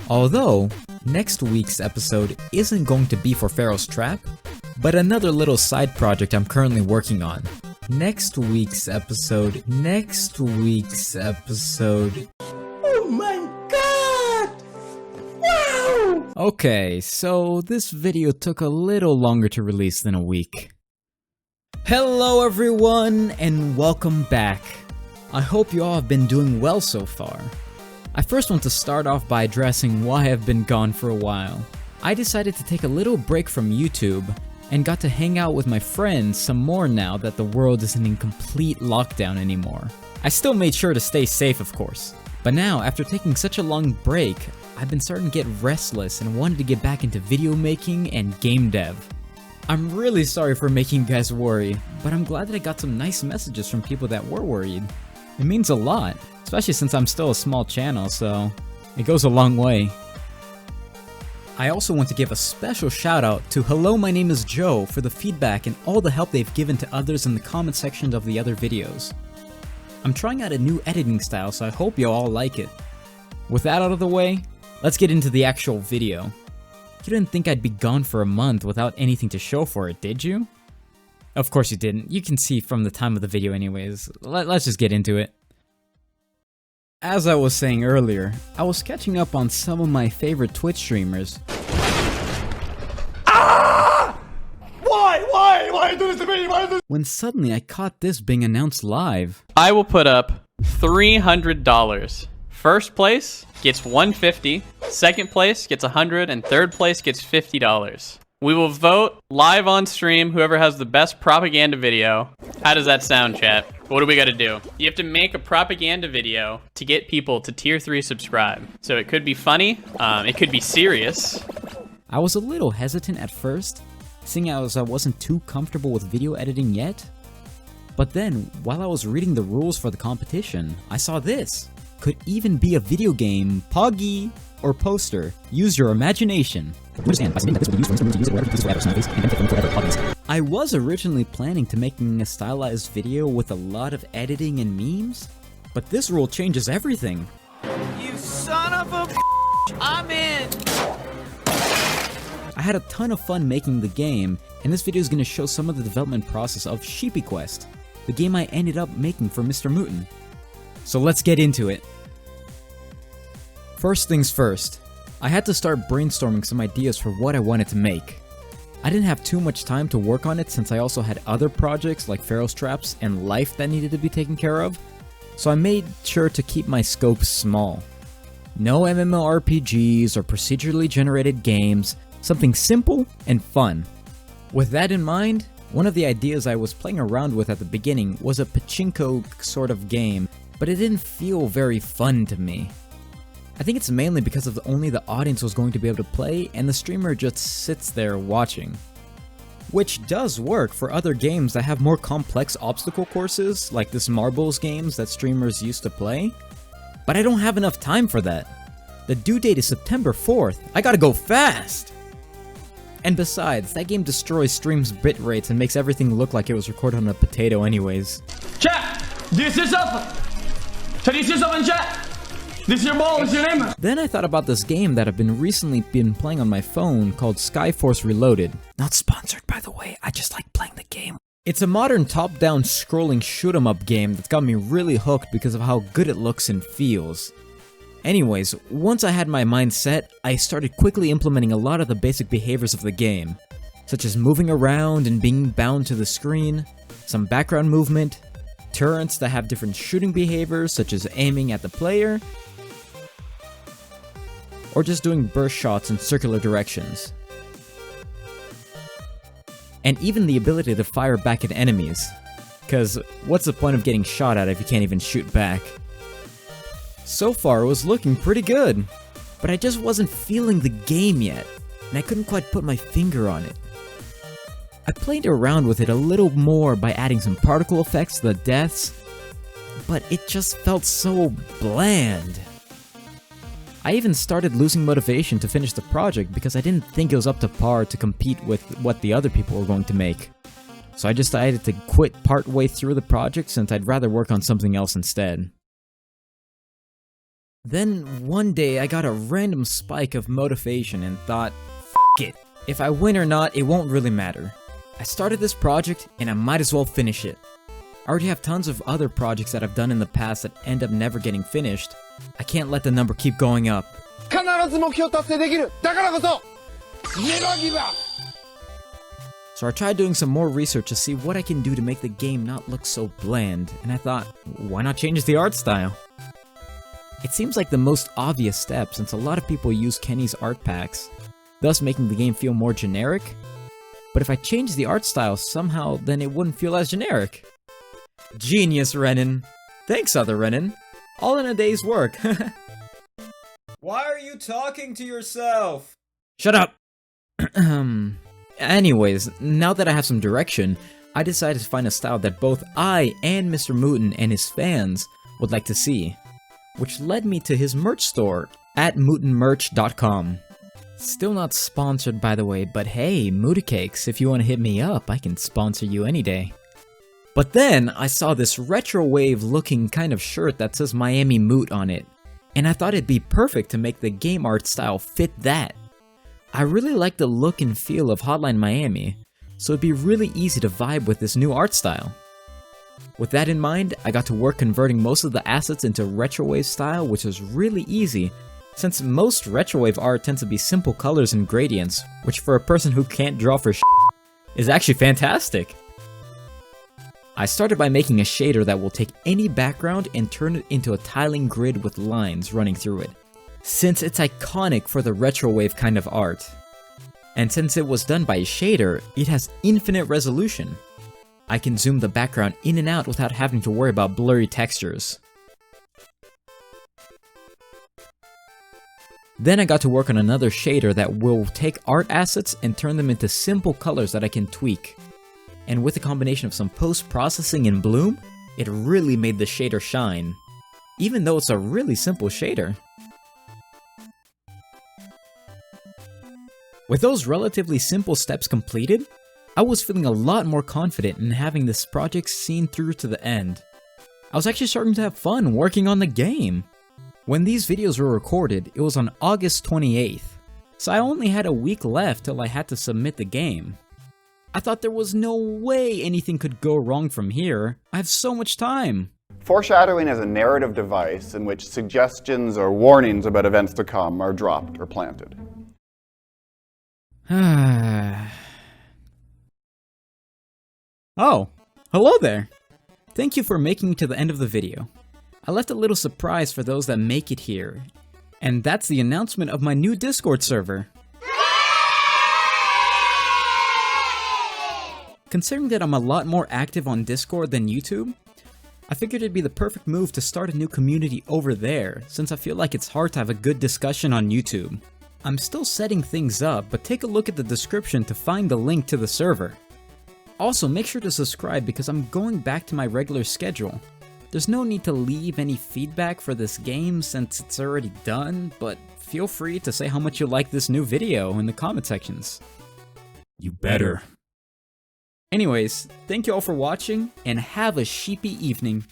Although, next week's episode isn't going to be for Pharaoh's Trap, but another little side project I'm currently working on. Next week's episode. Oh my god! Wow! Okay, so this video took a little longer to release than a week. Hello everyone, and welcome back. I hope you all have been doing well so far. I first want to start off by addressing why I've been gone for a while. I decided to take a little break from YouTube, and got to hang out with my friends some more now that the world isn't in complete lockdown anymore. I still made sure to stay safe, of course. But now, after taking such a long break, I've been starting to get restless and wanted to get back into video making and game dev. I'm really sorry for making you guys worry, but I'm glad that I got some nice messages from people that were worried. It means a lot, especially since I'm still a small channel, so it goes a long way. I also want to give a special shout out to Hello My Name is Joe for the feedback and all the help they've given to others in the comment sections of the other videos. I'm trying out a new editing style, so I hope you all like it. With that out of the way, let's get into the actual video. You didn't think I'd be gone for a month without anything to show for it, did you? Of course you didn't. You can see from the time of the video anyways. Let's just get into it. As I was saying earlier, I was catching up on some of my favorite Twitch streamers. Why are you doing this to me? Why are you doing When suddenly I caught this being announced live. I will put up $300. First place gets $150, second place gets $100, and third place gets $50. We will vote live on stream whoever has the best propaganda video. How does that sound, chat? What do we gotta do? You have to make a propaganda video to get people to tier 3 subscribe. So it could be funny, it could be serious. I was a little hesitant at first, seeing as I wasn't too comfortable with video editing yet. But then, while I was reading the rules for the competition, I saw this. Could even be a video game, Poggy, or poster. Use your imagination. I was originally planning to making a stylized video with a lot of editing and memes, but this rule changes everything. You son of a I'm in! I had a ton of fun making the game, and this video is going to show some of the development process of Sheepy Quest, the game I ended up making for Mr. Mutin. So let's get into it. First things first, I had to start brainstorming some ideas for what I wanted to make. I didn't have too much time to work on it since I also had other projects like Pharaoh's Traps and Life that needed to be taken care of, so I made sure to keep my scope small. No MMORPGs or procedurally generated games, something simple and fun. With that in mind, one of the ideas I was playing around with at the beginning was a pachinko sort of game, but it didn't feel very fun to me. I think it's mainly because of only the audience was going to be able to play and the streamer just sits there watching. Which does work for other games that have more complex obstacle courses, like this Marbles games that streamers used to play, but I don't have enough time for that. The due date is September 4th, I gotta go fast! And besides, that game destroys stream's bit rates and makes everything look like it was recorded on a potato anyways. Chat! This is up! Chat, this is up in chat! This is your ball, this is your name! Then I thought about this game that I've recently been playing on my phone called Skyforce Reloaded. Not sponsored, by the way, I just like playing the game. It's a modern top-down scrolling shoot-'em-up game that's got me really hooked because of how good it looks and feels. Anyways, once I had my mind set, I started quickly implementing a lot of the basic behaviors of the game, such as moving around and being bound to the screen, some background movement, turrets that have different shooting behaviors such as aiming at the player, or just doing burst shots in circular directions. And even the ability to fire back at enemies, cause what's the point of getting shot at if you can't even shoot back? So far it was looking pretty good, but I just wasn't feeling the game yet, and I couldn't quite put my finger on it. I played around with it a little more by adding some particle effects to the deaths, but it just felt so bland. I even started losing motivation to finish the project because I didn't think it was up to par to compete with what the other people were going to make. So I decided to quit partway through the project since I'd rather work on something else instead. Then one day I got a random spike of motivation and thought, f it. If I win or not, it won't really matter. I started this project and I might as well finish it. I already have tons of other projects that I've done in the past that end up never getting finished. I can't let the number keep going up. 必ず目標達成できる。だからこそ Never give up! So I tried doing some more research to see what I can do to make the game not look so bland, and I thought, why not change the art style? It seems like the most obvious step since a lot of people use Kenny's art packs, thus making the game feel more generic. But if I change the art style somehow, then it wouldn't feel as generic. Genius, Renan. Thanks, other Renan. All in a day's work. Why are you talking to yourself? Shut up! Anyways, now that I have some direction, I decided to find a style that both I and Mr. Mooten and his fans would like to see, which led me to his merch store at mootenmerch.com. Still not sponsored, by the way, but hey, Mooticakes, if you want to hit me up, I can sponsor you any day. But then I saw this retro wave looking kind of shirt that says Miami Moot on it, and I thought it'd be perfect to make the game art style fit that. I really like the look and feel of Hotline Miami, so it'd be really easy to vibe with this new art style. With that in mind, I got to work converting most of the assets into retrowave style, which was really easy, since most retrowave art tends to be simple colors and gradients, which for a person who can't draw for is actually fantastic. I started by making a shader that will take any background and turn it into a tiling grid with lines running through it, since it's iconic for the retrowave kind of art. And since it was done by a shader, it has infinite resolution. I can zoom the background in and out without having to worry about blurry textures. Then I got to work on another shader that will take art assets and turn them into simple colors that I can tweak. And with a combination of some post-processing in Bloom, it really made the shader shine, even though it's a really simple shader. With those relatively simple steps completed, I was feeling a lot more confident in having this project seen through to the end. I was actually starting to have fun working on the game. When these videos were recorded, it was on August 28th, so I only had a week left till I had to submit the game. I thought there was no way anything could go wrong from here. I have so much time. Foreshadowing is a narrative device in which suggestions or warnings about events to come are dropped or planted. Oh, hello there! Thank you for making it to the end of the video. I left a little surprise for those that make it here, and that's the announcement of my new Discord server. Considering that I'm a lot more active on Discord than YouTube, I figured it'd be the perfect move to start a new community over there, since I feel like it's hard to have a good discussion on YouTube. I'm still setting things up, but take a look at the description to find the link to the server. Also, make sure to subscribe because I'm going back to my regular schedule. There's no need to leave any feedback for this game since it's already done, but feel free to say how much you like this new video in the comment sections. You better. Anyways, thank you all for watching, and have a sheepy evening.